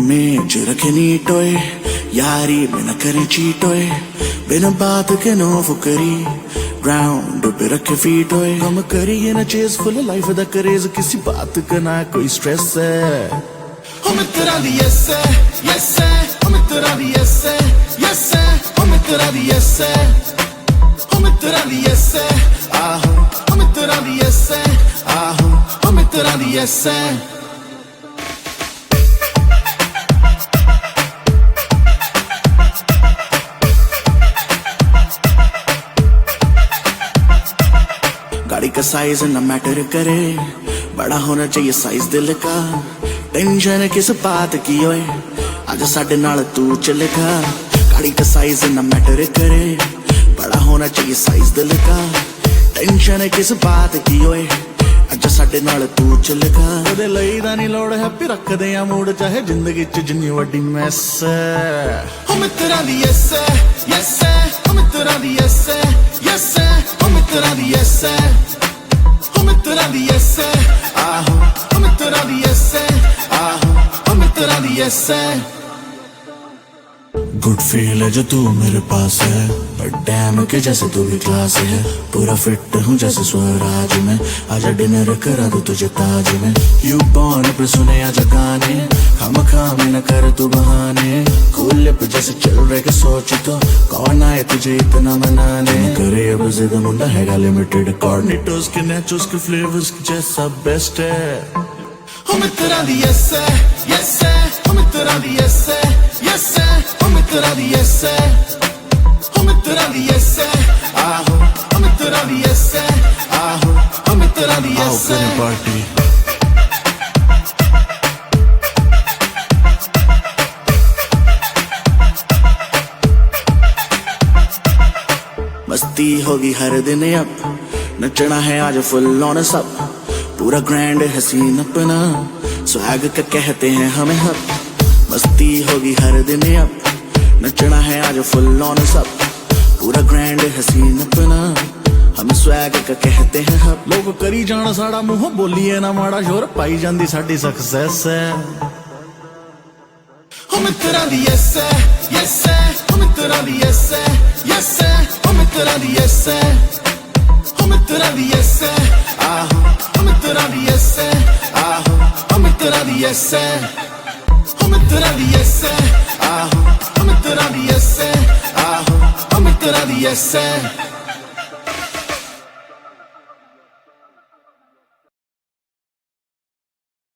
में च रखे नीट ओए यारी बिना करे चीट ओए बिना बात के नो फुकरी ग्राउंड पे रखे फीट ओए हम करिए ना चेस फुल लाइफ दा करेज किसी बात का ना कोई स्ट्रेस है हम तेरा दी यस है हम तेरा दी यस है हम तेरा दी यस है हम तेरा दी यस है आहो हम तेरा दी यस है आहो हम तेरा दी यस है गाड़ी का साइज न मैटर करे बड़ा होना चाहिए साइज दिल का टेंशन किस बात की ओए आज साडे नाल तू चलेगा गाड़ी का साइज न मैटर करे बड़ा होना चाहिए साइज दिल का टेंशन किस बात की ओए आज साडे नाल तू चलेगा ओदे लई दा नहीं लोड़ हैप्पी रखदे आ मूड चाहे जिंदगी च जिन्नी वड्डी मैस हम तेरा दी यस है हम तेरा दी यस है हम तेरा दी यस है हम तेरा दी यस है आहो हम तेरा दी यस है आहो हम तेरा दी यस है गुड फील है जो तू मेरे पास है बट डैम के जैसे तू भी क्लास है पूरा फिट हूँ जैसे स्वराज में आजा डिनर करा दूँ तुझे ताज में यू बॉर्न पे सुने आजा गाने खाम न कर तू बहाने कूल लिप जैसे चल रहे के सोच तो कौन आए तुझे इतना मनाने करे अब जिद मुंडा हैगा लिमिटेड कॉर्नेटोस के नेचोस के फ्लेवर्स जैसा बेस्ट है हम तेरा दी यस है हम तेरा दी यस है हम तेरा दी यस है हम तेरा दी यस है आहो हम तेरा दी यस है आहो हम तेरा दी यस है पार्टी मस्ती होगी हर दिन अब नचना है आज फुल ऑन सब पूरा ग्रैंड हसीन अपना स्वैग का कहते हैं हमें हब मस्ती होगी हर दिन अब नचना है आज फुल ऑन सब पूरा ग्रैंड हसीन अपना हम स्वैग का कहते हैं हब लोग करी जाना साड़ा मुंह बोलिए ना माड़ा शोर पाई जांदी साडी सक्सेस है हम तेरा दी यस है हम तेरा दी यस है हम तेरा दी यस है हम तेरा दी यस है आहो हम तेरा दी यस है आहो हम तेरा दी यस है हम तेरा दी यस है आहो हम तेरा दी यस है आहो हम तेरा दी यस है